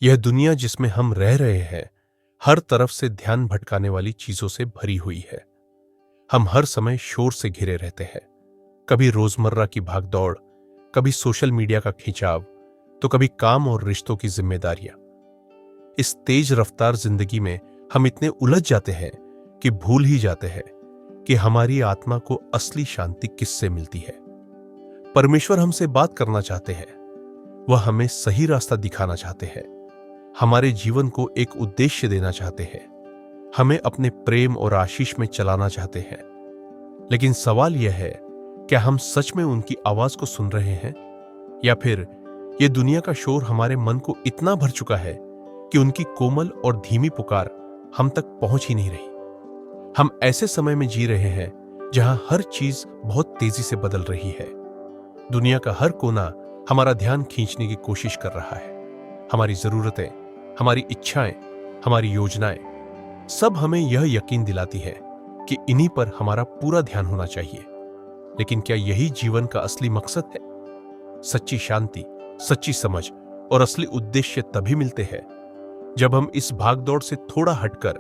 यह दुनिया जिसमें हम रह रहे हैं हर तरफ से ध्यान भटकाने वाली चीजों से भरी हुई है। हम हर समय शोर से घिरे रहते हैं, कभी रोजमर्रा की भागदौड़, कभी सोशल मीडिया का खिंचाव, तो कभी काम और रिश्तों की जिम्मेदारियां। इस तेज रफ्तार जिंदगी में हम इतने उलझ जाते हैं कि भूल ही जाते हैं कि हमारी आत्मा को असली शांति किससे मिलती है। परमेश्वर हमसे बात करना चाहते हैं, वह हमें सही रास्ता दिखाना चाहते हैं, हमारे जीवन को एक उद्देश्य देना चाहते हैं, हमें अपने प्रेम और आशीष में चलाना चाहते हैं। लेकिन सवाल यह है, क्या हम सच में उनकी आवाज को सुन रहे हैं, या फिर यह दुनिया का शोर हमारे मन को इतना भर चुका है कि उनकी कोमल और धीमी पुकार हम तक पहुंच ही नहीं रही। हम ऐसे समय में जी रहे हैं जहां हर चीज बहुत तेजी से बदल रही है। दुनिया का हर कोना हमारा ध्यान खींचने की कोशिश कर रहा है। हमारी जरूरतें, हमारी इच्छाएं, हमारी योजनाएं सब हमें यह यकीन दिलाती है कि इन्हीं पर हमारा पूरा ध्यान होना चाहिए। लेकिन क्या यही जीवन का असली मकसद है? सच्ची शांति, सच्ची समझ और असली उद्देश्य तभी मिलते हैं जब हम इस भागदौड़ से थोड़ा हटकर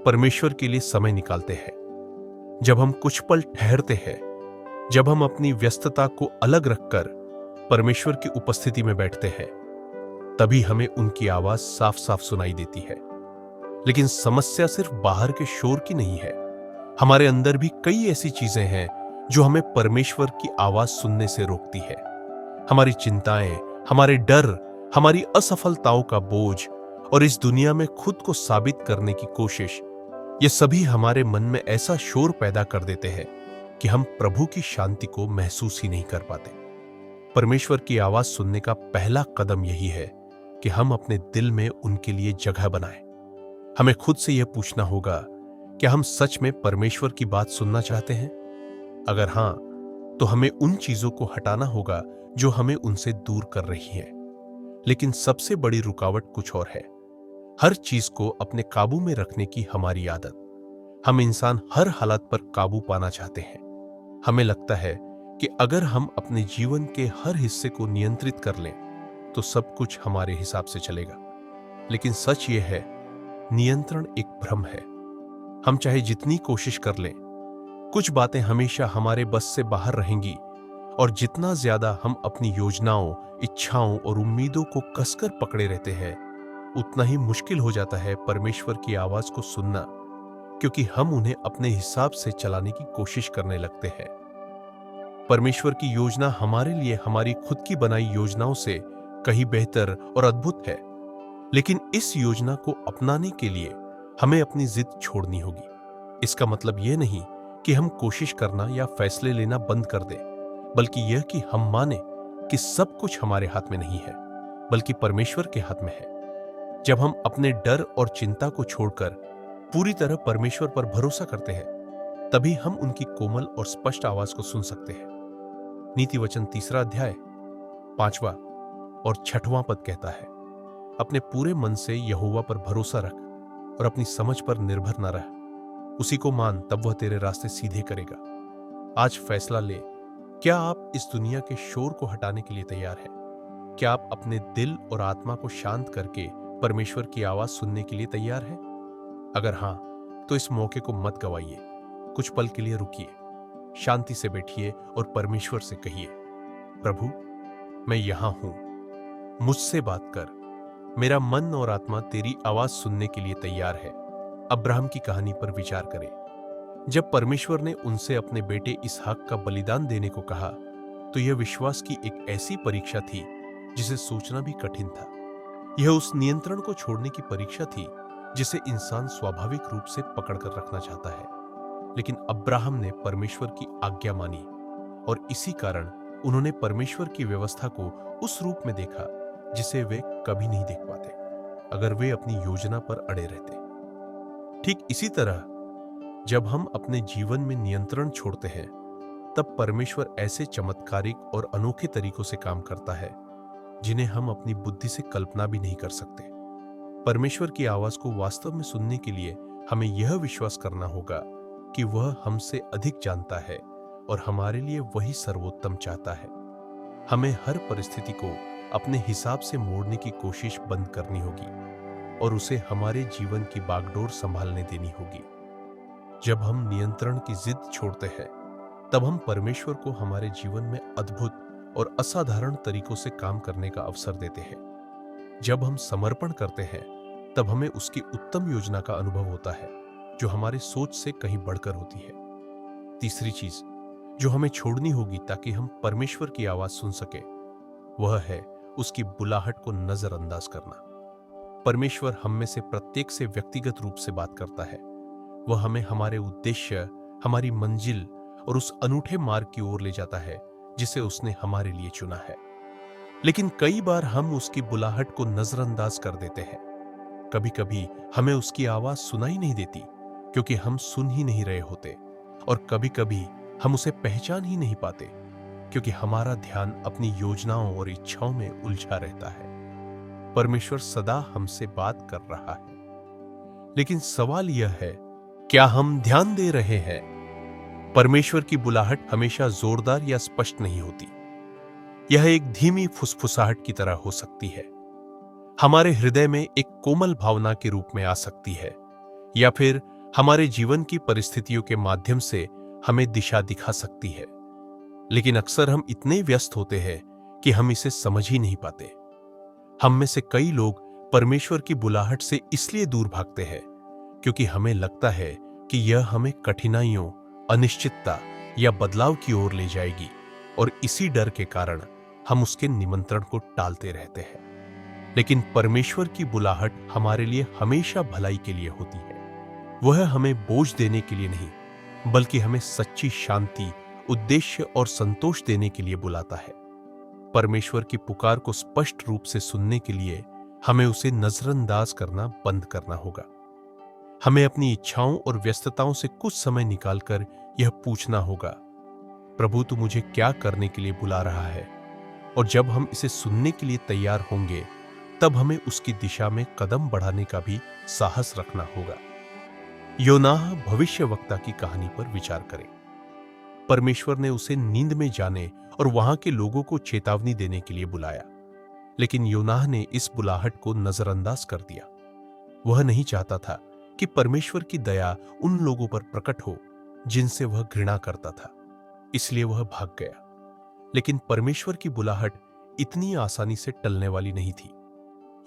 परमेश्वर के लिए समय निकालते हैं, जब हम कुछ पल ठहरते हैं, जब हम अपनी व्यस्तता को अलग रखकर परमेश्वर की उपस्थिति में बैठते हैं। तभी हमें उनकी आवाज साफ साफ सुनाई देती है। लेकिन समस्या सिर्फ बाहर के शोर की नहीं है। हमारे अंदर भी कई ऐसी चीजें हैं जो हमें परमेश्वर की आवाज सुनने से रोकती है। हमारी चिंताएं, हमारे डर, हमारी असफलताओं का बोझ और इस दुनिया में खुद को साबित करने की कोशिश, ये सभी हमारे मन में ऐसा शोर पैदा कर देते हैं कि हम प्रभु की शांति को महसूस ही नहीं कर पाते। परमेश्वर की आवाज सुनने का पहला कदम यही है कि हम अपने दिल में उनके लिए जगह बनाएं। हमें खुद से यह पूछना होगा, क्या हम सच में परमेश्वर की बात सुनना चाहते हैं? अगर हां, तो हमें उन चीजों को हटाना होगा जो हमें उनसे दूर कर रही हैं। लेकिन सबसे बड़ी रुकावट कुछ और है, हर चीज को अपने काबू में रखने की हमारी आदत। हम इंसान हर हालत पर काबू पाना चाहते हैं। हमें लगता है कि अगर हम अपने जीवन के हर हिस्से को नियंत्रित कर लें तो सब कुछ हमारे हिसाब से चलेगा। लेकिन सच यह है, नियंत्रण एक भ्रम है। हम चाहे जितनी कोशिश कर लें, कुछ बातें हमेशा हमारे बस से बाहर रहेंगी, और जितना ज्यादा हम अपनी योजनाओं, इच्छाओं और उम्मीदों को कसकर पकड़े रहते हैं, उतना ही मुश्किल हो जाता है परमेश्वर की आवाज को सुनना, क्योंकि हम उन्हें अपने हिसाब से चलाने की कोशिश करने लगते हैं। परमेश्वर की योजना हमारे लिए हमारी खुद की बनाई योजनाओं से कहीं बेहतर और अद्भुत है। लेकिन इस योजना को अपनाने के लिए हमें अपनी जिद छोड़नी होगी। इसका मतलब यह नहीं कि हम कोशिश करना या फैसले लेना बंद कर दें, बल्कि यह कि हम माने कि सब कुछ हमारे हाथ में नहीं है, बल्कि परमेश्वर के हाथ में है। जब हम अपने डर और चिंता को छोड़कर पूरी तरह परमेश्वर पर भरोसा करते हैं, तभी हम उनकी कोमल और स्पष्ट आवाज को सुन सकते हैं। नीति वचन 3 अध्याय 5वां और 6वां पद कहता है, अपने पूरे मन से यहोवा पर भरोसा रख और अपनी समझ पर निर्भर न रह। उसी को मान, तब वह तेरे रास्ते सीधे करेगा। आज फैसला ले, क्या आप इस दुनिया के शोर को हटाने के लिए तैयार हैं? क्या आप अपने दिल और आत्मा को शांत करके परमेश्वर की आवाज सुनने के लिए तैयार हैं? अगर हां, तो इस मौके को मत गवाइए। कुछ पल के लिए रुकिए, शांति से बैठिए और परमेश्वर से कहिए, प्रभु, मैं यहां हूं, मुझसे बात कर। मेरा मन और आत्मा तेरी आवाज सुनने के लिए तैयार है। अब्राहम की कहानी पर विचार करें। जब परमेश्वर ने उनसे अपने बेटे इसहाक का बलिदान देने को कहा, तो यह विश्वास की एक ऐसी परीक्षा थी जिसे सोचना भी कठिन था। यह उस नियंत्रण को छोड़ने की परीक्षा थी जिसे इंसान स्वाभाविक रूप से पकड़कर रखना चाहता है। लेकिन अब्राहम ने परमेश्वर की आज्ञा मानी, और इसी कारण उन्होंने परमेश्वर की व्यवस्था को उस रूप में देखा जिसे वे कभी नहीं देख पाते अगर वे अपनी योजना पर अड़े रहते। ठीक इसी तरह जब हम अपने जीवन में नियंत्रण छोड़ते हैं, तब परमेश्वर ऐसे चमत्कारिक और अनोखे तरीकों से काम करता है जिन्हें हम अपनी बुद्धि से कल्पना भी नहीं कर सकते। परमेश्वर की आवाज को वास्तव में सुनने के लिए हमें यह विश्वास करना होगा कि वह हमसे अधिक जानता है और हमारे लिए वही सर्वोत्तम चाहता है। हमें हर परिस्थिति को अपने हिसाब से मोड़ने की कोशिश बंद करनी होगी और उसे हमारे जीवन की बागडोर संभालने देनी होगी। जब हम नियंत्रण की जिद छोड़ते हैं, तब हम परमेश्वर को हमारे जीवन में अद्भुत और असाधारण तरीकों से काम करने का अवसर देते हैं। जब हम समर्पण करते हैं, तब हमें उसकी उत्तम योजना का अनुभव होता है, जो हमारे सोच से कहीं बढ़कर होती है। तीसरी चीज जो हमें छोड़नी होगी ताकि हम परमेश्वर की आवाज सुन सके, वह है उसकी बुलाहट को नजरअंदाज करना। परमेश्वर हम में से प्रत्येक से व्यक्तिगत रूप से बात करता है। वह हमें हमारे उद्देश्य, हमारी मंजिल और उस अनूठे मार्ग की ओर ले जाता है जिसे उसने हमारे लिए चुना है। लेकिन कई बार हम उसकी बुलाहट को नजरअंदाज कर देते हैं। कभी कभी हमें उसकी आवाज सुनाई नहीं देती क्योंकि हम सुन ही नहीं रहे होते, और कभी कभी हम उसे पहचान ही नहीं पाते क्योंकि हमारा ध्यान अपनी योजनाओं और इच्छाओं में उलझा रहता है। परमेश्वर सदा हमसे बात कर रहा है, लेकिन सवाल यह है, क्या हम ध्यान दे रहे हैं? परमेश्वर की बुलाहट हमेशा जोरदार या स्पष्ट नहीं होती। यह एक धीमी फुसफुसाहट की तरह हो सकती है, हमारे हृदय में एक कोमल भावना के रूप में आ सकती है, या फिर हमारे जीवन की परिस्थितियों के माध्यम से हमें दिशा दिखा सकती है। लेकिन अक्सर हम इतने व्यस्त होते हैं कि हम इसे समझ ही नहीं पाते। हम में से कई लोग परमेश्वर की बुलाहट से इसलिए दूर भागते हैं क्योंकि हमें लगता है कि यह हमें कठिनाइयों, अनिश्चितता या बदलाव की ओर ले जाएगी, और इसी डर के कारण हम उसके निमंत्रण को टालते रहते हैं। लेकिन परमेश्वर की बुलाहट हमारे लिए हमेशा भलाई के लिए होती है। वह हमें बोझ देने के लिए नहीं, बल्कि हमें सच्ची शांति, उद्देश्य और संतोष देने के लिए बुलाता है। परमेश्वर की पुकार को स्पष्ट रूप से सुनने के लिए हमें उसे नजरअंदाज करना बंद करना होगा। हमें अपनी इच्छाओं और व्यस्तताओं से कुछ समय निकालकर यह पूछना होगा, प्रभु तू मुझे क्या करने के लिए बुला रहा है? और जब हम इसे सुनने के लिए तैयार होंगे, तब हमें उसकी दिशा में कदम बढ़ाने का भी साहस रखना होगा। योनाह भविष्यवक्ता की कहानी पर विचार करें। परमेश्वर ने उसे नींद में जाने और वहां के लोगों को चेतावनी देने के लिए बुलाया, लेकिन योनाह ने इस बुलाहट को नजरअंदाज कर दिया। वह नहीं चाहता था कि परमेश्वर की दया उन लोगों पर प्रकट हो जिनसे वह घृणा करता था, इसलिए वह भाग गया। लेकिन परमेश्वर की बुलाहट इतनी आसानी से टलने वाली नहीं थी।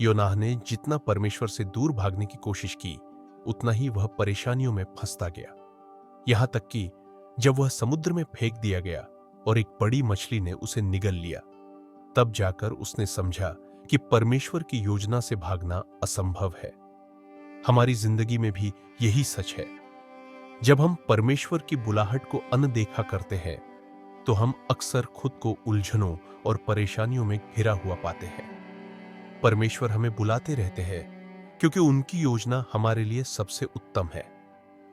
योनाह ने जितना परमेश्वर से दूर भागने की कोशिश की, उतना ही वह परेशानियों में फंसता गया। यहां तक कि जब वह समुद्र में फेंक दिया गया और एक बड़ी मछली ने उसे निगल लिया, तब जाकर उसने समझा कि परमेश्वर की योजना से भागना असंभव है। हमारी जिंदगी में भी यही सच है। जब हम परमेश्वर की बुलाहट को अनदेखा करते हैं, तो हम अक्सर खुद को उलझनों और परेशानियों में घिरा हुआ पाते हैं। परमेश्वर हमें बुलाते रहते हैं क्योंकि उनकी योजना हमारे लिए सबसे उत्तम है,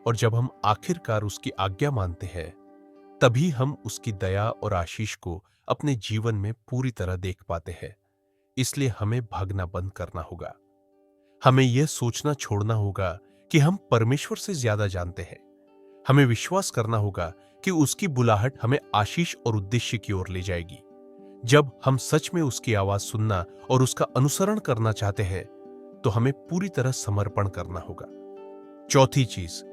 और जब हम आखिरकार उसकी आज्ञा मानते हैं, तभी हम उसकी दया और आशीष को अपने जीवन में पूरी तरह देख पाते हैं। इसलिए हमें भागना बंद करना होगा। हमें यह सोचना छोड़ना होगा कि हम परमेश्वर से ज्यादा जानते हैं। हमें विश्वास करना होगा कि उसकी बुलाहट हमें आशीष और उद्देश्य की ओर ले जाएगी। जब हम सच में उसकी आवाज सुनना और उसका अनुसरण करना चाहते हैं, तो हमें पूरी तरह समर्पण करना होगा। चौथी चीज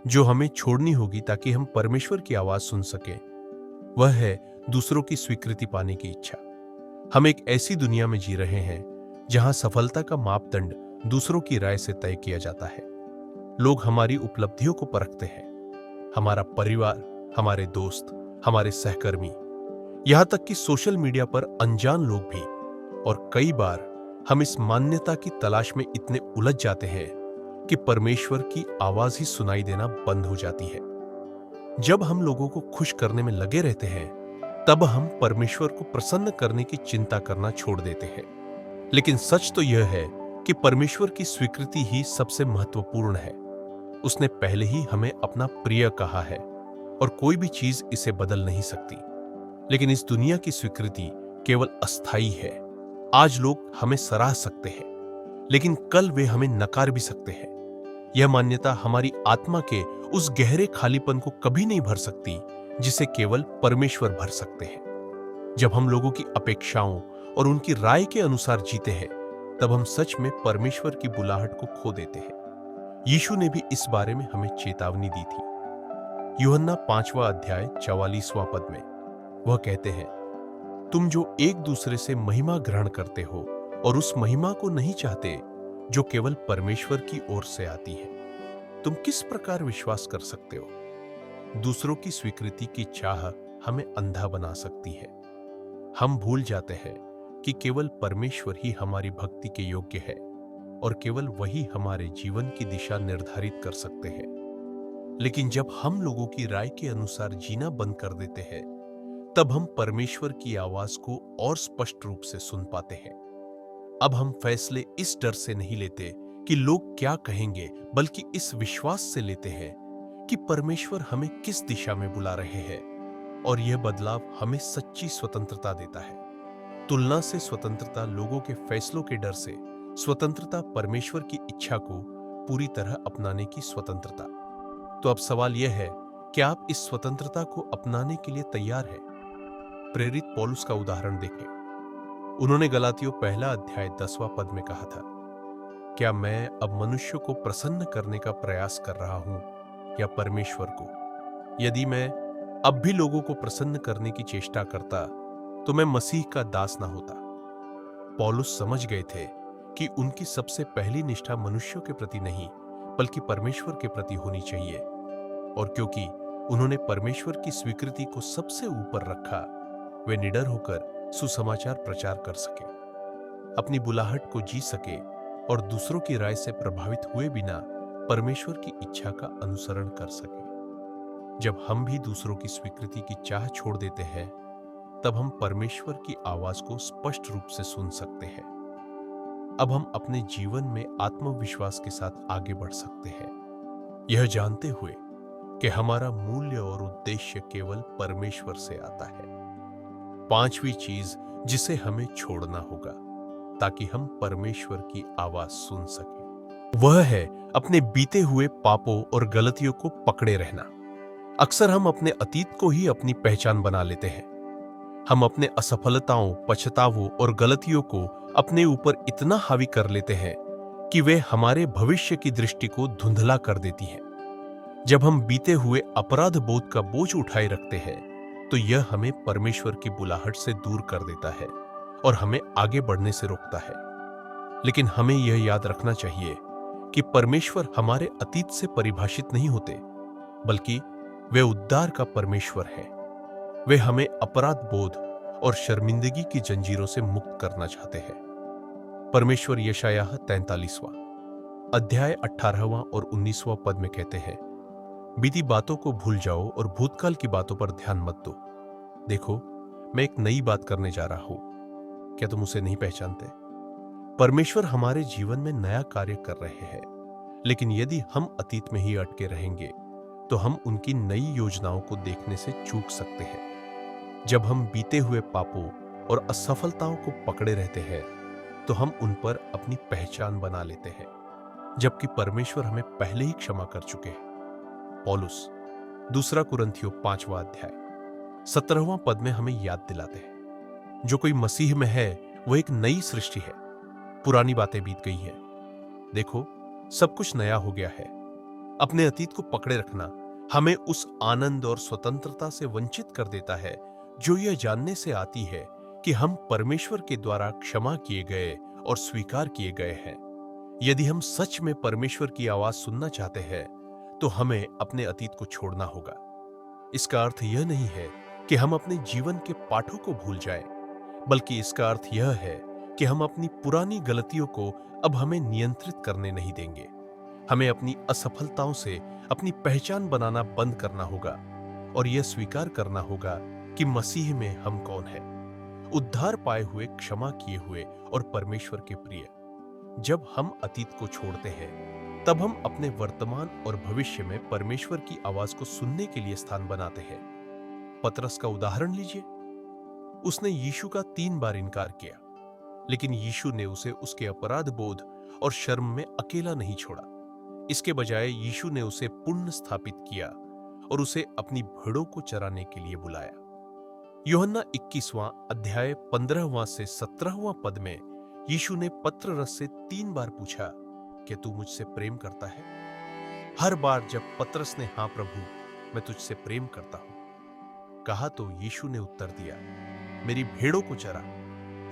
जो हमें छोड़नी होगी ताकि हम परमेश्वर की आवाज सुन सकें, वह है दूसरों की स्वीकृति पाने की इच्छा। हम एक ऐसी दुनिया में जी रहे हैं जहां सफलता का मापदंड दूसरों की राय से तय किया जाता है। लोग हमारी उपलब्धियों को परखते हैं, हमारा परिवार, हमारे दोस्त, हमारे सहकर्मी, यहां तक कि सोशल मीडिया पर अनजान लोग भी। और कई बार हम इस मान्यता की तलाश में इतने उलझ जाते हैं कि परमेश्वर की आवाज ही सुनाई देना बंद हो जाती है। जब हम लोगों को खुश करने में लगे रहते हैं, तब हम परमेश्वर को प्रसन्न करने की चिंता करना छोड़ देते हैं। लेकिन सच तो यह है कि परमेश्वर की स्वीकृति ही सबसे महत्वपूर्ण है। उसने पहले ही हमें अपना प्रिय कहा है और कोई भी चीज इसे बदल नहीं सकती। लेकिन इस दुनिया की स्वीकृति केवल अस्थायी है। आज लोग हमें सराह सकते हैं, लेकिन कल वे हमें नकार भी सकते हैं। यह मान्यता हमारी आत्मा के उस गहरे खालीपन को कभी नहीं भर सकती जिसे केवल परमेश्वर भर सकते हैं। जब हम लोगों की अपेक्षाओं और उनकी राय के अनुसार जीते हैं, तब हम सच में परमेश्वर की बुलाहट को खो देते हैं। यीशु ने भी इस बारे में हमें चेतावनी दी थी। यूहन्ना 5वां अध्याय 44वां पद में वह कहते हैं, तुम जो एक दूसरे से महिमा ग्रहण करते हो और उस महिमा को नहीं चाहते जो केवल परमेश्वर की ओर से आती है, तुम किस प्रकार विश्वास कर सकते हो? दूसरों की स्वीकृति की चाह हमें अंधा बना सकती है। हम भूल जाते हैं कि केवल परमेश्वर ही हमारी भक्ति के योग्य है और केवल वही हमारे जीवन की दिशा निर्धारित कर सकते हैं। लेकिन जब हम लोगों की राय के अनुसार जीना बंद कर देते हैं, तब हम परमेश्वर की आवाज को और स्पष्ट रूप से सुन पाते हैं। अब हम फैसले इस डर से नहीं लेते कि लोग क्या कहेंगे, बल्कि इस विश्वास से लेते हैं कि परमेश्वर हमें किस दिशा में बुला रहे हैं, और यह बदलाव हमें सच्ची स्वतंत्रता देता है। तुलना से स्वतंत्रता लोगों के फैसलों के डर से, स्वतंत्रता परमेश्वर की इच्छा को पूरी तरह अपनाने की स्वतंत्रता। तो अब सवाल यह है कि आप इस स्वतंत्रता को अपनाने के लिए तैयार हैं? प्रेरित पौलुस का उदाहरण देखें। उन्होंने गलातियों 1 अध्याय 10वां पद में कहा था, क्या मैं अब मनुष्य को प्रसन्न करने का प्रयास कर रहा हूं या परमेश्वर को? यदि मैं अब भी लोगों को प्रसन्न करने की चेष्टा करता तो मैं मसीह का दास ना होता। पौलुस समझ गए थे कि उनकी सबसे पहली निष्ठा मनुष्यों के प्रति नहीं, बल्कि परमेश्वर के प्रति होनी चाहिए, और क्योंकि उन्होंने परमेश्वर की स्वीकृति को सबसे ऊपर रखा, वे निडर होकर सुसमाचार प्रचार कर सके, अपनी बुलाहट को जी सके और दूसरों की राय से प्रभावित हुए बिना परमेश्वर की इच्छा का अनुसरण कर सके। जब हम भी दूसरों की स्वीकृति की चाह छोड़ देते हैं, तब हम परमेश्वर की आवाज को स्पष्ट रूप से सुन सकते हैं। अब हम अपने जीवन में आत्मविश्वास के साथ आगे बढ़ सकते हैं, यह जानते हुए कि हमारा मूल्य और उद्देश्य केवल परमेश्वर से आता है। 5वीं चीज जिसे हमें छोड़ना होगा ताकि हम परमेश्वर की आवाज सुन सकें, वह है अपने बीते हुए पापों और गलतियों को पकड़े रहना। अक्सर हम अपने अतीत को ही अपनी पहचान बना लेते हैं। हम अपने असफलताओं, पछतावों और गलतियों को अपने ऊपर इतना हावी कर लेते हैं कि वे हमारे भविष्य की दृष्टि को धुंधला कर देती हैं। जब हम बीते हुए अपराध बोध का बोझ उठाए रखते हैं, तो यह हमें परमेश्वर की बुलाहट से दूर कर देता है और हमें आगे बढ़ने से रोकता है। लेकिन हमें यह याद रखना चाहिए कि परमेश्वर हमारे अतीत से परिभाषित नहीं होते, बल्कि वे उद्धार का परमेश्वर है। वे हमें अपराध बोध और शर्मिंदगी की जंजीरों से मुक्त करना चाहते हैं। परमेश्वर यशायाह 43वां अध्याय 18वां और 19वां पद में कहते हैं, बीती बातों को भूल जाओ और भूतकाल की बातों पर ध्यान मत दो। देखो, मैं एक नई बात करने जा रहा हूं, क्या तुम उसे नहीं पहचानते? परमेश्वर हमारे जीवन में नया कार्य कर रहे हैं, लेकिन यदि हम अतीत में ही अटके रहेंगे तो हम उनकी नई योजनाओं को देखने से चूक सकते हैं। जब हम बीते हुए पापों और असफलताओं को पकड़े रहते हैं, तो हम उन पर अपनी पहचान बना लेते हैं, जबकि परमेश्वर हमें पहले ही क्षमा कर चुके हैं। पौलुस 2 कुरिन्थियों 5वां अध्याय 17वां पद में हमें याद दिलाते हैं, जो कोई मसीह में है वह एक नई सृष्टि है, पुरानी बातें बीत गई हैं, देखो सब कुछ नया हो गया है। अपने अतीत को पकड़े रखना हमें उस आनंद और स्वतंत्रता से वंचित कर देता है जो यह जानने से आती है कि हम परमेश्वर के द्वारा क्षमा किए गए और स्वीकार किए गए हैं। यदि हम सच में परमेश्वर की आवाज सुनना चाहते हैं, तो हमें अपने अतीत को छोड़ना होगा। इसका अर्थ यह नहीं है कि हम अपने जीवन के पाठों को भूल जाएं, बल्कि इसका अर्थ यह है कि हम अपनी पुरानी गलतियों को अब हमें नियंत्रित करने नहीं देंगे। हमें अपनी असफलताओं से अपनी पहचान बनाना बंद करना होगा और यह स्वीकार करना होगा कि मसीह में हम कौन हैं, उद्धार पाए हुए, क्षमा किए हुए और परमेश्वर के प्रिय। जब हम अतीत को छोड़ते हैं, तब हम अपने वर्तमान और भविष्य में परमेश्वर की आवाज को सुनने के लिए स्थान बनाते हैं। पतरस का उदाहरण लीजिए। उसने यीशु का 3 बार इनकार किया, लेकिन यीशु ने उसे उसके अपराध बोध और शर्म में अकेला नहीं छोड़ा। इसके बजाय यीशु ने उसे पुनः स्थापित किया और उसे अपनी भेड़ों को चराने के लिए बुलाया। यूहन्ना 21वां अध्याय 15वां से 17वां पद में यीशु ने पत्र रस से 3 बार पूछा, क्या तू मुझसे प्रेम करता है? हर बार जब पतरस ने हाँ प्रभु, मैं तुझसे प्रेम करता हूं कहा, तो यीशु ने उत्तर दिया, मेरी भेड़ों को चरा।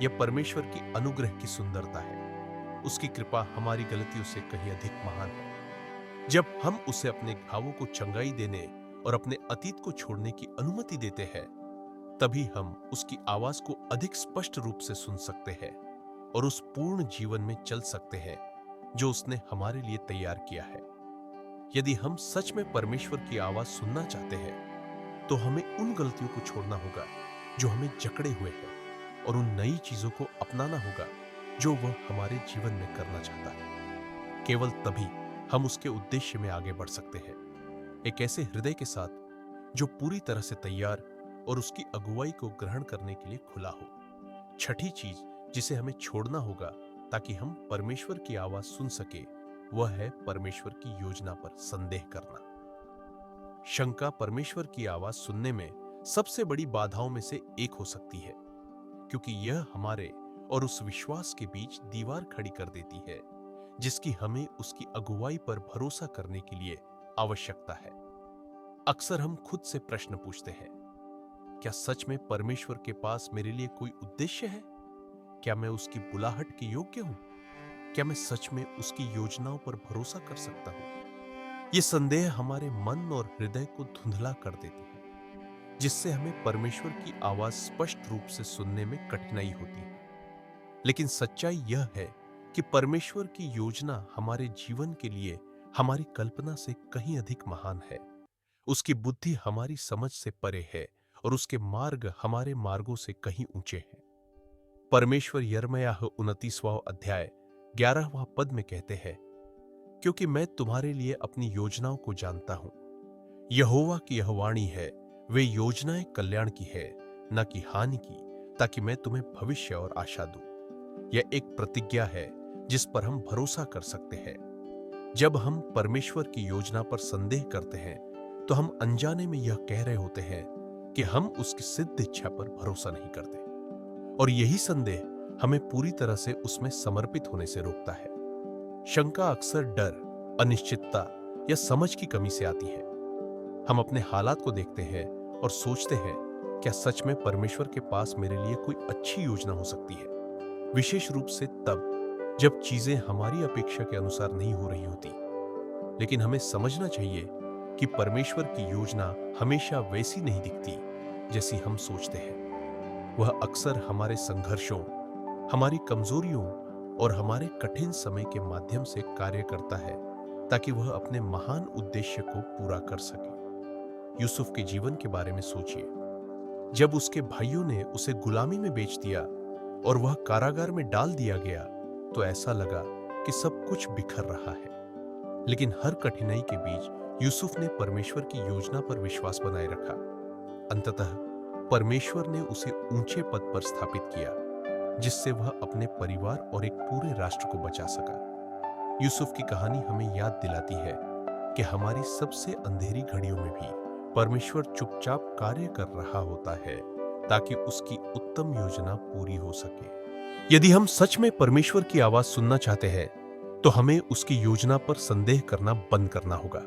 यह परमेश्वर की अनुग्रह की सुंदरता है। उसकी कृपा हमारी गलतियों से कहीं अधिक महान है। जब हम उसे अपने घावों को चंगाई देने और अपने अतीत को छोड़ने की अनुमति देते हैं, तभी हम उसकी आवाज को अधिक स्पष्ट रूप से सुन सकते हैं और उस पूर्ण जीवन में चल सकते हैं जो उसने हमारे लिए तैयार किया है। यदि हम सच में परमेश्वर की आवाज सुनना चाहते हैं, तो हमें उन गलतियों को छोड़ना होगा जो हमें जकड़े हुए हैं और उन नई चीजों को अपनाना होगा जो वह हमारे जीवन में करना चाहता है। केवल तभी हम उसके उद्देश्य में आगे बढ़ सकते हैं, एक ऐसे हृदय के साथ जो पूरी तरह से तैयार और उसकी अगुवाई को ग्रहण करने के लिए खुला हो। छठी चीज जिसे हमें छोड़ना होगा ताकि हम परमेश्वर की आवाज सुन सके, वह है परमेश्वर की योजना पर संदेह करना। शंका परमेश्वर की आवाज सुनने में सबसे बड़ी बाधाओं में से एक हो सकती है, क्योंकि यह हमारे और उस विश्वास के बीच दीवार खड़ी कर देती है जिसकी हमें उसकी अगुवाई पर भरोसा करने के लिए आवश्यकता है। अक्सर हम खुद से प्रश्न पूछते हैं, क्या सच में परमेश्वर के पास मेरे लिए कोई उद्देश्य है? क्या मैं उसकी बुलाहट के योग्य हूं? क्या मैं सच में उसकी योजनाओं पर भरोसा कर सकता हूं? ये संदेह हमारे मन और हृदय को धुंधला कर देती है, जिससे हमें परमेश्वर की आवाज स्पष्ट रूप से सुनने में कठिनाई होती है। लेकिन सच्चाई यह है कि परमेश्वर की योजना हमारे जीवन के लिए हमारी कल्पना से कहीं अधिक महान है। उसकी बुद्धि हमारी समझ से परे है और उसके मार्ग हमारे मार्गों से कहीं ऊंचे हैं। परमेश्वर यिर्मयाह 29वां अध्याय 11वां पद में कहते हैं, क्योंकि मैं तुम्हारे लिए अपनी योजनाओं को जानता हूं। यहोवा की यह वाणी है, वे योजनाएं कल्याण की है, न कि हानि की, ताकि मैं तुम्हें भविष्य और आशा दूं। यह एक प्रतिज्ञा है जिस पर हम भरोसा कर सकते हैं। जब हम परमेश्वर की योजना पर संदेह करते हैं, तो हम अनजाने में यह कह रहे होते हैं कि हम उसकी सिद्ध इच्छा पर भरोसा नहीं करते, और यही संदेह हमें पूरी तरह से उसमें समर्पित होने से रोकता है। शंका अक्सर डर, अनिश्चितता या समझ की कमी से आती है। हम अपने हालात को देखते हैं और सोचते हैं, क्या सच में परमेश्वर के पास मेरे लिए कोई अच्छी योजना हो सकती है? विशेष रूप से तब जब चीजें हमारी अपेक्षा के अनुसार नहीं हो रही होती। लेकिन हमें समझना चाहिए कि परमेश्वर की योजना हमेशा वैसी नहीं दिखती जैसी हम सोचते हैं। वह अक्सर हमारे संघर्षों, हमारी कमजोरियों और हमारे कठिन समय के माध्यम से कार्य करता है, ताकि वह अपने महान उद्देश्य को पूरा कर सके। यूसुफ के जीवन के बारे में सोचिए। जब उसके भाइयों ने उसे गुलामी में बेच दिया और वह कारागार में डाल दिया गया, तो ऐसा लगा कि सब कुछ बिखर रहा है। लेकिन हर कठिनाई के बीच यूसुफ ने परमेश्वर की योजना पर विश्वास बनाए रखा। अंततः परमेश्वर ने उसे ऊंचे पद पर स्थापित किया, जिससे वह अपने परिवार और एक पूरे राष्ट्र को बचा सका। यूसुफ की कहानी हमें याद दिलाती है कि हमारी सबसे अंधेरी घड़ियों में भी परमेश्वर चुपचाप कार्य कर रहा होता है, ताकि उसकी उत्तम योजना पूरी हो सके। यदि हम सच में परमेश्वर की आवाज सुनना चाहते हैं, तो हमें उसकी योजना पर संदेह करना बंद करना होगा।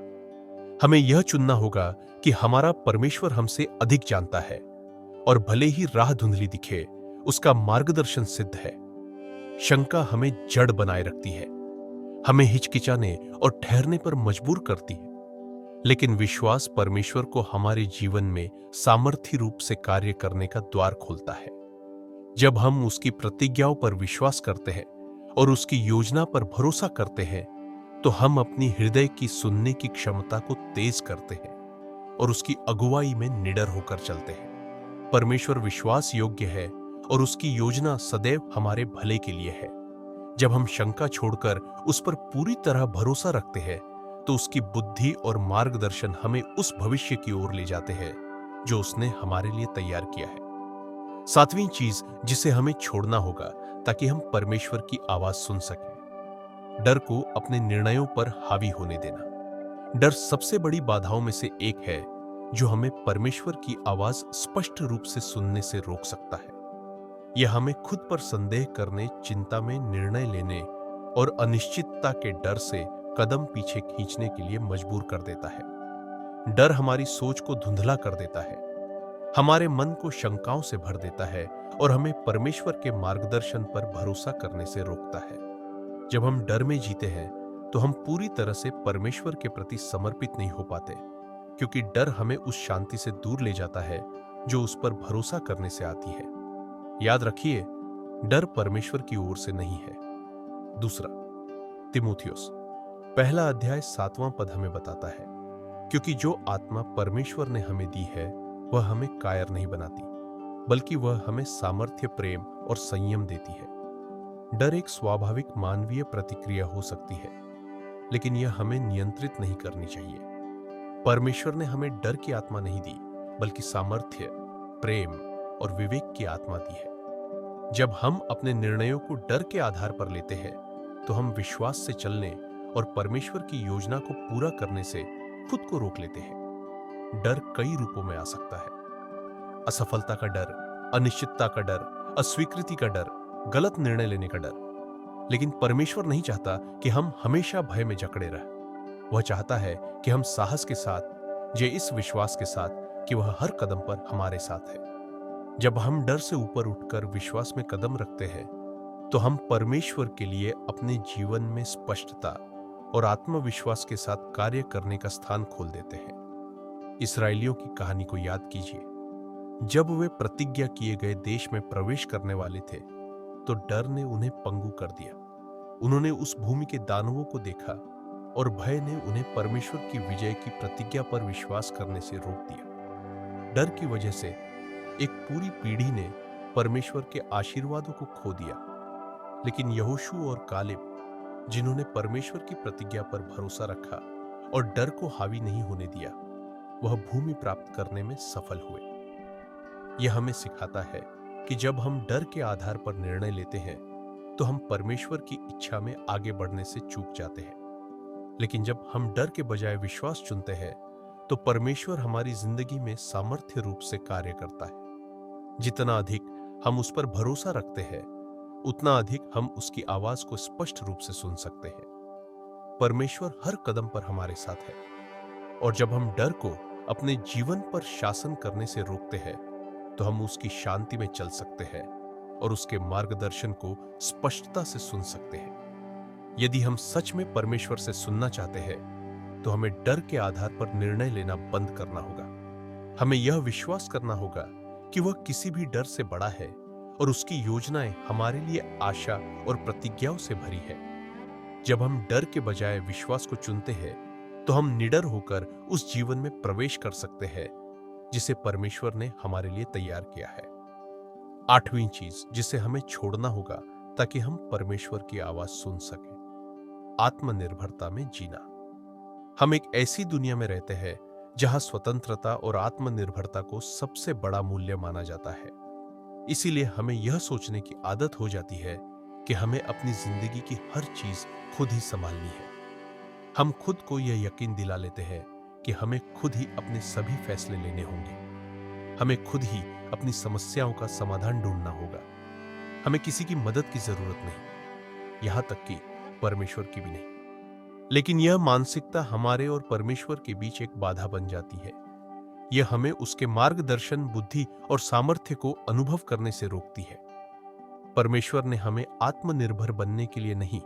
हमें यह चुनना होगा कि हमारा परमेश्वर हमसे अधिक जानता है, और भले ही राह धुंधली दिखे, उसका मार्गदर्शन सिद्ध है। शंका हमें जड़ बनाए रखती है, हमें हिचकिचाने और ठहरने पर मजबूर करती है। लेकिन विश्वास परमेश्वर को हमारे जीवन में सामर्थ्य रूप से कार्य करने का द्वार खोलता है। जब हम उसकी प्रतिज्ञाओं पर विश्वास करते हैं और उसकी योजना पर भरोसा करते हैं, तो हम अपनी हृदय की सुनने की क्षमता को तेज करते हैं और उसकी अगुवाई में निडर होकर चलते हैं। परमेश्वर विश्वास योग्य है और उसकी योजना सदैव हमारे भले के लिए है। जब हम शंका छोड़कर उस पर पूरी तरह भरोसा रखते हैं, तो उसकी बुद्धि और मार्गदर्शन हमें उस भविष्य की ओर ले जाते हैं जो उसने हमारे लिए तैयार किया है। सातवीं चीज जिसे हमें छोड़ना होगा ताकि हम परमेश्वर की आवाज सुन सकें, डर को अपने निर्णयों पर हावी होने देना। डर सबसे बड़ी बाधाओं में से एक है जो हमें परमेश्वर की आवाज स्पष्ट रूप से सुनने से रोक सकता है। यह हमें खुद पर संदेह करने, चिंता में निर्णय लेने और अनिश्चितता के डर से कदम पीछे खींचने के लिए मजबूर कर देता है। डर हमारी सोच को धुंधला कर देता है, हमारे मन को शंकाओं से भर देता है और हमें परमेश्वर के मार्गदर्शन पर भरोसा करने से रोकता है। जब हम डर में जीते हैं तो हम पूरी तरह से परमेश्वर के प्रति समर्पित नहीं हो पाते, क्योंकि डर हमें उस शांति से दूर ले जाता है जो उस पर भरोसा करने से आती है। याद रखिए, डर परमेश्वर की ओर से नहीं है। दूसरा, तिमुथियुस पहला अध्याय 7वां पद हमें बताता है, क्योंकि जो आत्मा परमेश्वर ने हमें दी है वह हमें कायर नहीं बनाती, बल्कि वह हमें सामर्थ्य, प्रेम और संयम देती है। डर एक स्वाभाविक मानवीय प्रतिक्रिया हो सकती है, लेकिन यह हमें नियंत्रित नहीं करनी चाहिए। परमेश्वर ने हमें डर की आत्मा नहीं दी, बल्कि सामर्थ्य, प्रेम और विवेक की आत्मा दी है। जब हम अपने निर्णयों को डर के आधार पर लेते हैं तो हम विश्वास से चलने और परमेश्वर की योजना को पूरा करने से खुद को रोक लेते हैं। डर कई रूपों में आ सकता है। असफलता का डर, अनिश्चितता का डर, अस्वीकृति का डर, गलत निर्णय लेने का डर। लेकिन परमेश्वर नहीं चाहता कि हम हमेशा भय में जकड़े रहें। वह चाहता है कि हम साहस के साथ, इस विश्वास के साथ कि वह हर कदम पर हमारे साथ है। जब हम डर से ऊपर उठकर विश्वास में कदम रखते हैं तो हम परमेश्वर के लिए अपने जीवन में स्पष्टता और आत्मविश्वास के साथ कार्य करने का स्थान खोल देते हैं। इस्राएलियों की कहानी को याद कीजिए। जब वे प्रतिज्ञा किए गए देश में प्रवेश करने वाले थे तो डर ने उन्हें पंगु कर दिया। उन्होंने उस भूमि के दानवों को देखा और भय ने उन्हें परमेश्वर की विजय की प्रतिज्ञा पर विश्वास करने से रोक दिया। डर की वजह से एक पूरी पीढ़ी ने परमेश्वर के आशीर्वादों को खो दिया। लेकिन यहोशू और कालेब, जिन्होंने परमेश्वर की प्रतिज्ञा पर भरोसा रखा और डर को हावी नहीं होने दिया, वह भूमि प्राप्त करने में सफल हुए। यह हमें सिखाता है कि जब हम डर के आधार पर निर्णय लेते हैं तो हम परमेश्वर की इच्छा में आगे बढ़ने से चूक जाते हैं। लेकिन जब हम डर के बजाय विश्वास चुनते हैं तो परमेश्वर हमारी जिंदगी में सामर्थ्य रूप से कार्य करता है। जितना अधिक हम उस पर भरोसा रखते हैं, उतना अधिक हम उसकी आवाज को स्पष्ट रूप से सुन सकते हैं। परमेश्वर हर कदम पर हमारे साथ है, और जब हम डर को अपने जीवन पर शासन करने से रोकते हैं तो हम उसकी शांति में चल सकते हैं और उसके मार्गदर्शन को स्पष्टता से सुन सकते हैं। यदि हम सच में परमेश्वर से सुनना चाहते हैं तो हमें डर के आधार पर निर्णय लेना बंद करना होगा। हमें यह विश्वास करना होगा कि वह किसी भी डर से बड़ा है और उसकी योजनाएं हमारे लिए आशा और प्रतिज्ञाओं से भरी है। जब हम डर के बजाय विश्वास को चुनते हैं तो हम निडर होकर उस जीवन में प्रवेश कर सकते हैं जिसे परमेश्वर ने हमारे लिए तैयार किया है। 8वीं चीज जिसे हमें छोड़ना होगा ताकि हम परमेश्वर की आवाज सुन सकें, आत्मनिर्भरता में जीना। हम एक ऐसी दुनिया में रहते हैं जहां स्वतंत्रता और आत्मनिर्भरता को सबसे बड़ा मूल्य माना जाता है। इसीलिए हमें यह सोचने की आदत हो जाती है कि हमें अपनी जिंदगी की हर चीज खुद ही संभालनी है। हम खुद को यह यकीन दिला लेते हैं कि हमें खुद ही अपने सभी फैसले लेने होंगे। हमें खुद ही अपनी समस्याओं का समाधान ढूंढना होगा। हमें किसी की मदद की जरूरत नहीं, यहां तक कि परमेश्वर की भी नहीं। लेकिन यह मानसिकता हमारे और परमेश्वर के बीच एक बाधा बन जाती है। यह हमें उसके मार्गदर्शन, बुद्धि और सामर्थ्य को अनुभव करने से रोकती है। परमेश्वर ने हमें आत्मनिर्भर बनने के लिए नहीं,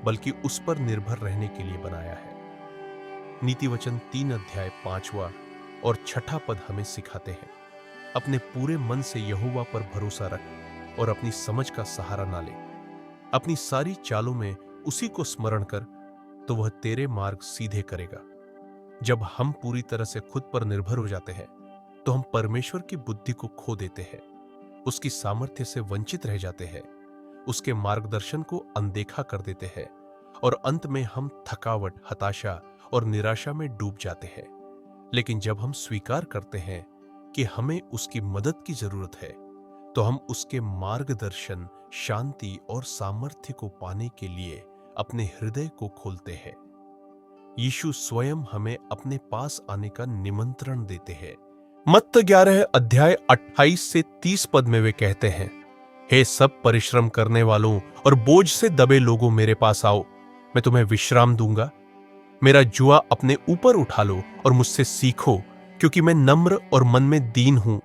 बल्कि उस पर निर्भर रहने के लिए बनाया है। नीति वचन 3 अध्याय 5वां और 6ठा पद हमें सिखाते हैं, अपने पूरे मन से यहोवा पर भरोसा रख और अपनी समझ का सहारा ना ले। अपनी सारी चालों में उसी को स्मरण कर तो वह तेरे मार्ग सीधे करेगा। जब हम पूरी तरह से खुद पर निर्भर हो जाते हैं तो हम परमेश्वर की बुद्धि को खो देते हैं, उसकी सामर्थ्य से वंचित रह जाते हैं, उसके मार्गदर्शन को अनदेखा कर देते हैं और अंत में हम थकावट, हताशा और निराशा में डूब जाते हैं। लेकिन जब हम स्वीकार करते हैं कि हमें उसकी मदद की जरूरत है तो हम उसके मार्गदर्शन, शांति और सामर्थ्य को पाने के लिए अपने हृदय को खोलते हैं। यीशु स्वयं हमें अपने पास आने का निमंत्रण देते हैं। मत्ती 11 अध्याय 28 से 30 पद में वे कहते हैं, हे सब परिश्रम करने वालों और बोझ से दबे लोगों, मेरे पास आओ, मैं तुम्हें विश्राम दूंगा। मेरा जुआ अपने ऊपर उठा लो और मुझसे सीखो, क्योंकि मैं नम्र और मन में दीन हूं,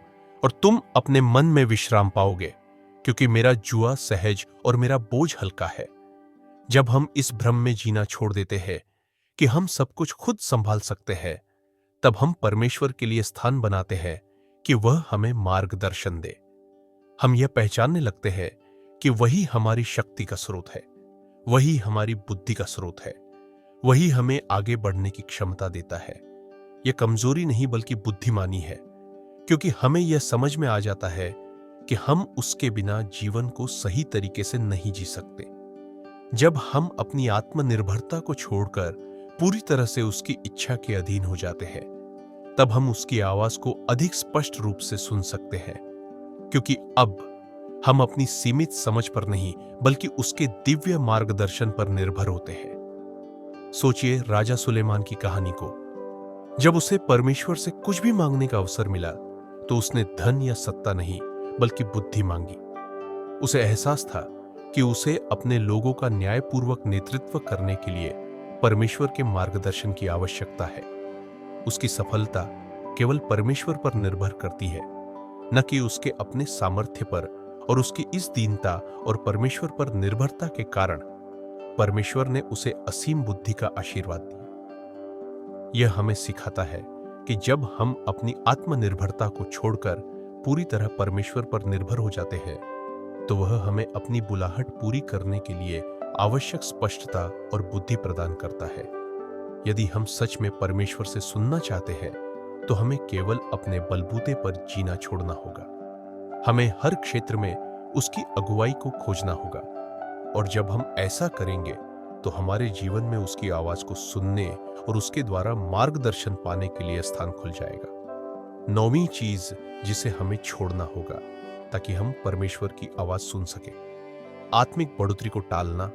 और तुम अपने मन में विश्राम पाओगे, क्योंकि मेरा जुआ सहज और मेरा बोझ हल्का है। जब हम इस भ्रम में जीना छोड़ देते हैं कि हम सब कुछ खुद संभाल सकते हैं, तब हम परमेश्वर के लिए स्थान बनाते हैं कि वह हमें मार्गदर्शन दे। हम यह पहचानने लगते हैं कि वही हमारी शक्ति का स्रोत है, वही हमारी बुद्धि का स्रोत है, वही हमें आगे बढ़ने की क्षमता देता है। यह कमजोरी नहीं बल्कि बुद्धिमानी है, क्योंकि हमें यह समझ में आ जाता है कि हम उसके बिना जीवन को सही तरीके से नहीं जी सकते। जब हम अपनी आत्मनिर्भरता को छोड़कर पूरी तरह से उसकी इच्छा के अधीन हो जाते हैं, तब हम उसकी आवाज को अधिक स्पष्ट रूप से सुन सकते हैं, क्योंकि अब हम अपनी सीमित समझ पर नहीं बल्कि उसके दिव्य मार्गदर्शन पर निर्भर होते हैं। सोचिए राजा सुलेमान की कहानी को। जब उसे परमेश्वर से कुछ भी मांगने का अवसर मिला, तो उसने धन या सत्ता नहीं बल्कि बुद्धि मांगी। उसे एहसास था कि उसे अपने लोगों का न्यायपूर्वक नेतृत्व करने के लिए परमेश्वर के मार्गदर्शन की आवश्यकता है। उसकी सफलता केवल परमेश्वर पर निर्भर करती है, न कि उसके अपने सामर्थ्य पर, और उसकी इस दीनता और परमेश्वर पर निर्भरता के कारण परमेश्वर ने उसे असीम बुद्धि का आशीर्वाद दिया। यह हमें सिखाता है कि जब हम अपनी आत्मनिर्भरता को छोड़कर पूरी तरह परमेश्वर पर निर्भर हो जाते हैं, तो वह हमें अपनी बुलाहट पूरी करने के लिए आवश्यक स्पष्टता और बुद्धि प्रदान करता है। यदि हम सच में परमेश्वर से सुनना चाहते हैं, तो हमें केवल अपने बलबूते पर जीना छोड़ना होगा। हमें हर क्षेत्र में उसकी अगुवाई को खोजना होगा, और जब हम ऐसा करेंगे तो हमारे जीवन में उसकी आवाज को सुनने और उसके द्वारा मार्गदर्शन पाने के लिए स्थान खुल जाएगा। 9वीं चीज जिसे हमें छोड़ना होगा ताकि हम परमेश्वर की आवाज सुन सके, आत्मिक बढ़ोतरी को टालना।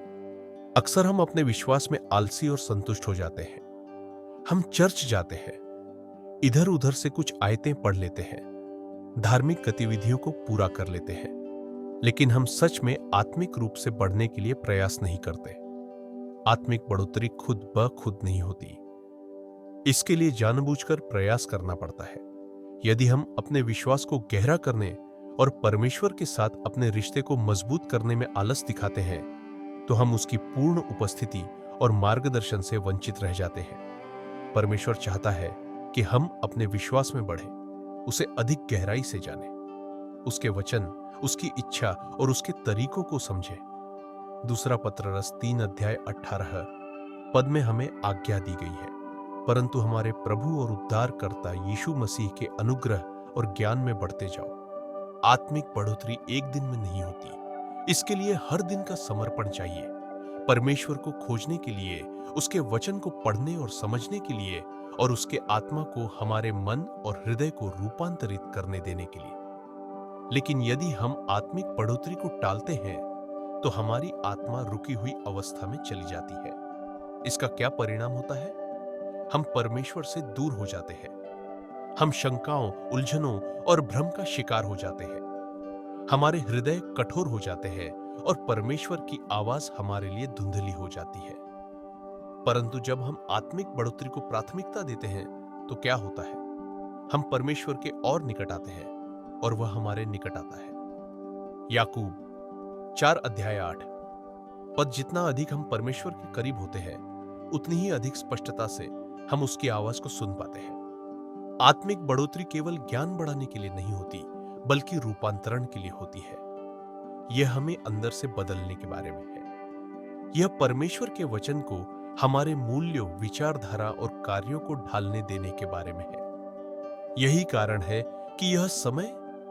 अक्सर हम अपने विश्वास में आलसी और संतुष्ट हो जाते हैं। हम चर्च जाते हैं, इधर उधर से कुछ आयतें पढ़ लेते हैं, धार्मिक गतिविधियों को पूरा कर लेते हैं, लेकिन हम सच में आत्मिक रूप से बढ़ने के लिए प्रयास नहीं करते। आत्मिक बढ़ोतरी खुद ब खुद नहीं होती, इसके लिए जानबूझकर प्रयास करना पड़ता है। यदि हम अपने विश्वास को गहरा करने और परमेश्वर के साथ अपने रिश्ते को मजबूत करने में आलस दिखाते हैं, तो हम उसकी पूर्ण उपस्थिति और मार्गदर्शन से वंचित रह जाते हैं। परमेश्वर चाहता है कि हम अपने विश्वास में बढ़ें, उसे अधिक गहराई से जानें, उसके वचन, उसकी इच्छा और उसके तरीकों को समझें। दूसरा पत्ररस 3 अध्याय 18 पद में हमें आज्ञा दी गई है, परंतु हमारे प्रभु और उद्धारकर्ता यीशु मसीह के अनुग्रह और ज्ञान में बढ़ते जाओ। आत्मिक बढ़ोतरी एक दिन में नहीं होती, इसके लिए हर दिन का समर्पण चाहिए। परमेश्वर को खोजने के लिए, उसके वचन को पढ़ने और समझने के लिए, और उसके आत्मा को हमारे मन और हृदय को रूपांतरित करने देने के लिए। लेकिन यदि हम आत्मिक बढ़ोतरी को टालते हैं, तो हमारी आत्मा रुकी हुई अवस्था में चली जाती है। इसका क्या परिणाम होता है? हम परमेश्वर से दूर हो जाते हैं। हम शंकाओं, उलझनों और भ्रम का शिकार हो जाते हैं। हमारे हृदय कठोर हो जाते हैं और परमेश्वर की आवाज हमारे लिए धुंधली हो जाती है। परंतु जब हम आत्मिक बढ़ोतरी को प्राथमिकता देते हैं, तो क्या होता है? हम परमेश्वर के और निकट आते हैं और वह हमारे निकट आता है। याकूब 4 अध्याय 8 पद। जितना अधिक हम परमेश्वर के करीब होते हैं, उतनी ही अधिक स्पष्टता से हम उसकी आवाज को सुन पाते हैं। आत्मिक बढ़ोतरी केवल ज्ञान बढ़ाने के लिए नहीं होती, बल्कि रूपांतरण के लिए होती है। यह हमें अंदर से बदलने के बारे में है। यह परमेश्वर के वचन को हमारे मूल्यों, विचारधारा और कार्यों को ढालने देने के बारे में है। यही कारण है कि यह समय,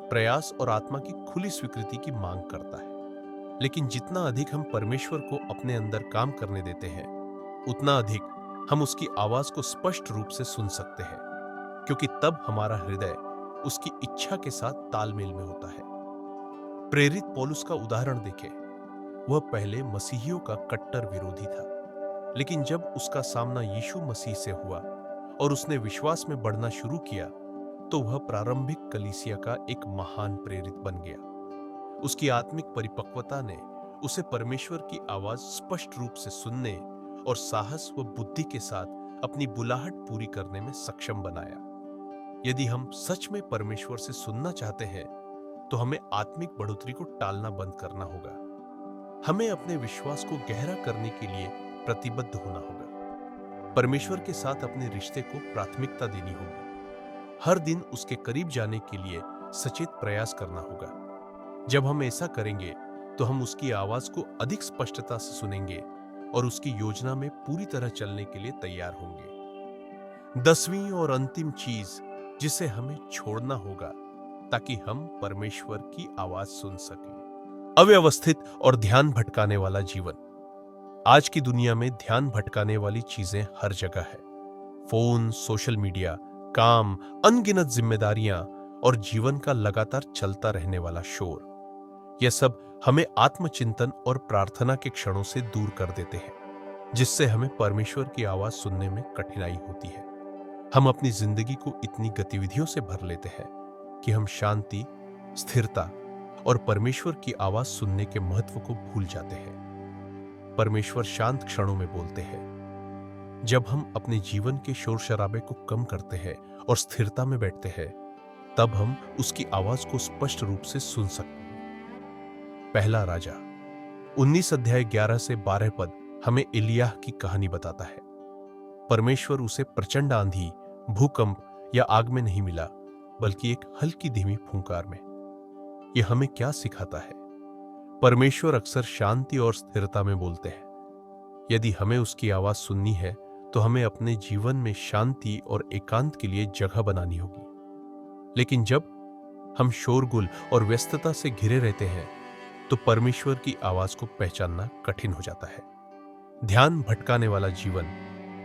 प्रयास और आत्मा की खुली स्वीकृति की मांग करता है। लेकिन जितना अधिक हम परमेश्वर को अपने अंदर काम करने देते हैं, उतना अधिक हम उसकी आवाज को स्पष्ट रूप से सुन सकते हैं, क्योंकि तब हमारा हृदय उसकी इच्छा के साथ तालमेल में होता है। प्रेरित पौलुस का उदाहरण देखें। वह पहले मसीहियों का कट्टर विरोधी था, लेकिन जब उसका सामना यीशु मसीह से हुआ और उसने विश्वास में बढ़ना शुरू किया, तो वह प्रारंभिक कलीसिया का एक महान प्रेरित बन गया। उसकी आत्मिक परिपक्वता ने उसे परमेश्वर की आवाज स्पष्ट रूप से सुनने और साहस व बुद्धि के साथ अपनी बुलाहट पूरी करने में सक्षम बनाया। यदि हम सच में परमेश्वर से सुनना चाहते हैं, तो हमें आत्मिक बढ़ोतरी को टालना बंद करना होगा। हमें अपने विश्वास को गहरा करने के लिए प्रतिबद्ध होना होगा। परमेश्वर के साथ अपने रिश्ते को प्राथमिकता देनी होगी। हर दिन उसके करीब जाने के लिए सचेत प्रयास करना होगा। जब हम ऐसा करेंगे, तो हम उसकी आवाज को अधिक स्पष्टता से सुनेंगे और उसकी योजना में पूरी तरह चलने के लिए तैयार होंगे। 10वीं और अंतिम चीज जिसे हमें छोड़ना होगा ताकि हम परमेश्वर की आवाज सुन सकें, अव्यवस्थित और ध्यान भटकाने वाला जीवन। आज की दुनिया में ध्यान भटकाने वाली चीजें हर जगह है। फोन, सोशल मीडिया, काम, अनगिनत जिम्मेदारियां और जीवन का लगातार चलता रहने वाला शोर। यह सब हमें आत्मचिंतन और प्रार्थना के क्षणों से दूर कर देते हैं, जिससे हमें परमेश्वर की आवाज सुनने में कठिनाई होती है। हम अपनी जिंदगी को इतनी गतिविधियों से भर लेते हैं कि हम शांति, स्थिरता और परमेश्वर की आवाज सुनने के महत्व को भूल जाते हैं। परमेश्वर शांत क्षणों में बोलते हैं। जब हम अपने जीवन के शोर शराबे को कम करते हैं और स्थिरता में बैठते हैं, तब हम उसकी आवाज को स्पष्ट रूप से सुन सकते हैं। पहला राजा 19 अध्याय 11 से 12 पद हमें एलियाह की कहानी बताता है। परमेश्वर उसे प्रचंड आंधी, भूकंप या आग में नहीं मिला, बल्कि एक हल्की धीमी फूंकार में। यह हमें क्या सिखाता है? परमेश्वर अक्सर शांति और स्थिरता में बोलते हैं। यदि हमें उसकी आवाज सुननी है, तो हमें अपने जीवन में शांति और एकांत के लिए जगह बनानी होगी। लेकिन जब हम शोरगुल और व्यस्तता से घिरे रहते हैं, तो परमेश्वर की आवाज को पहचानना कठिन हो जाता है। ध्यान भटकाने वाला जीवन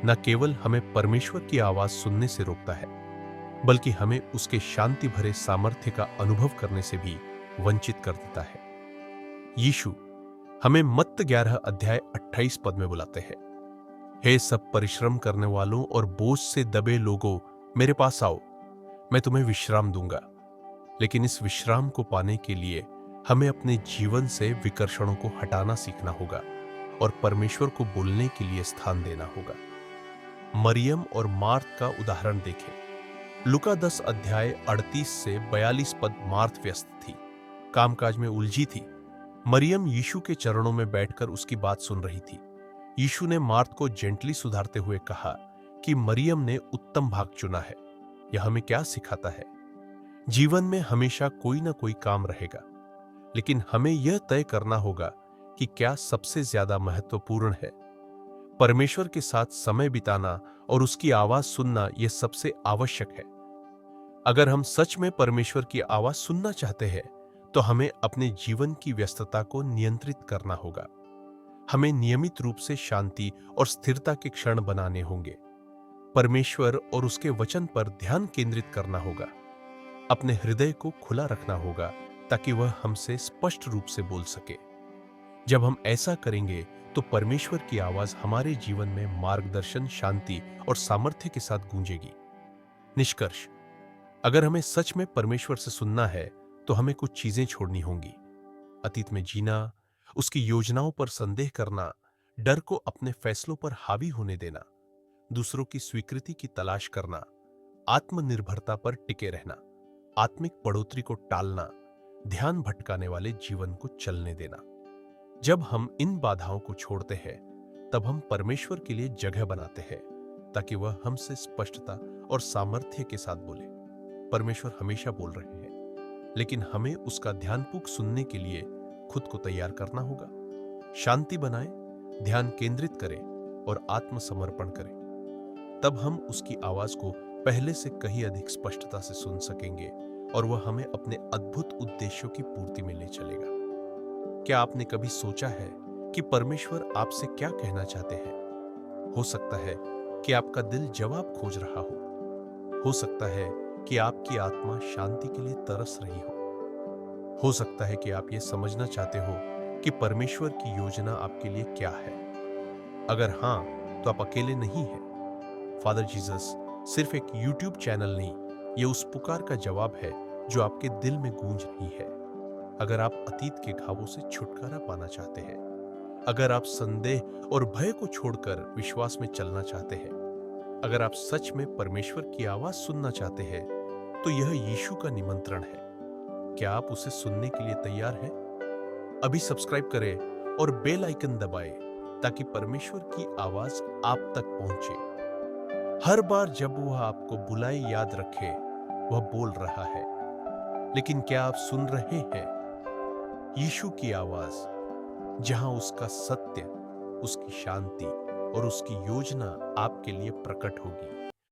न केवल हमें परमेश्वर की आवाज सुनने से रोकता है, बल्कि हमें उसके शांति भरे सामर्थ्य का अनुभव करने से भी वंचित कर देता है। यीशु हमें मत्ती 11 अध्याय 28 पद में बुलाते हैं। हे सब परिश्रम करने वालों और बोझ से दबे लोगों, मेरे पास आओ, मैं तुम्हें विश्राम दूंगा। लेकिन इस विश्राम को पाने के लिए हमें अपने जीवन से विकर्षणों को हटाना सीखना होगा और परमेश्वर को बोलने के लिए स्थान देना होगा। मरियम और मार्थ का उदाहरण देखें। लुका 10 अध्याय 38 से 42 पद मार्थ व्यस्त थी, कामकाज में उलझी थी। मरियम यीशु के चरणों में बैठकर उसकी बात सुन रही थी। यीशु ने मार्थ को जेंटली सुधारते हुए कहा कि मरियम ने उत्तम भाग चुना है। यह हमें क्या सिखाता है? जीवन में हमेशा कोई ना कोई काम रहेगा, लेकिन हमें यह तय करना होगा कि क्या सबसे ज्यादा महत्वपूर्ण है। परमेश्वर के साथ समय बिताना और उसकी आवाज सुनना यह सबसे आवश्यक है। अगर हम सच में परमेश्वर की आवाज सुनना चाहते हैं, तो हमें अपने जीवन की व्यस्तता को नियंत्रित करना होगा। हमें नियमित रूप से शांति और स्थिरता के क्षण बनाने होंगे। परमेश्वर और उसके वचन पर ध्यान केंद्रित करना होगा। अपने हृदय को खुला रखना होगा ताकि वह हमसे स्पष्ट रूप से बोल सके। जब हम ऐसा करेंगे, तो परमेश्वर की आवाज हमारे जीवन में मार्गदर्शन, शांति और सामर्थ्य के साथ गूंजेगी। निष्कर्ष, अगर हमें सच में परमेश्वर से सुनना है, तो हमें कुछ चीजें छोड़नी होंगी। अतीत में जीना, उसकी योजनाओं पर संदेह करना, डर को अपने फैसलों पर हावी होने देना, दूसरों की स्वीकृति की तलाश करना, आत्मनिर्भरता पर टिके रहना, आत्मिक बढ़ोतरी को टालना, ध्यान भटकाने वाले जीवन को चलने देना। जब हम इन बाधाओं को छोड़ते हैं, तब हम परमेश्वर के लिए जगह बनाते हैं ताकि वह हमसे स्पष्टता और सामर्थ्य के साथ बोले। परमेश्वर हमेशा बोल रहे हैं, लेकिन हमें उसका ध्यानपूर्वक सुनने के लिए खुद को तैयार करना होगा। शांति बनाएं, ध्यान केंद्रित करें और आत्मसमर्पण करें। तब हम उसकी आवाज को पहले से कहीं अधिक स्पष्टता से सुन सकेंगे और वह हमें अपने अद्भुत उद्देश्यों की पूर्ति में ले चलेगा। क्या आपने कभी सोचा है कि परमेश्वर आपसे क्या कहना चाहते हैं? हो सकता है कि आपका दिल जवाब खोज रहा हो सकता है कि आपकी आत्मा शांति के लिए तरस रही हो सकता है कि आप ये समझना चाहते हो कि परमेश्वर की योजना आपके लिए क्या है। अगर हाँ, तो आप अकेले नहीं हैं। फादर जीसस सिर्फ एक यूट्यूब चैनल नहीं, ये उस पुकार का जवाब है जो आपके दिल में गूंज रही है। अगर आप अतीत के घावों से छुटकारा पाना चाहते हैं, अगर आप संदेह और भय को छोड़कर विश्वास में चलना चाहते हैं, अगर आप सच में परमेश्वर की आवाज सुनना चाहते हैं, तो यह यीशु का निमंत्रण है। क्या आप उसे सुनने के लिए तैयार हैं? अभी सब्सक्राइब करें और बेल आइकन दबाएं ताकि परमेश्वर की आवाज आप तक पहुंचे। हर बार जब वह आपको बुलाए, याद रखें वह बोल रहा है, लेकिन क्या आप सुन रहे हैं? यीशु की आवाज, जहां उसका सत्य, उसकी शांति और उसकी योजना आपके लिए प्रकट होगी।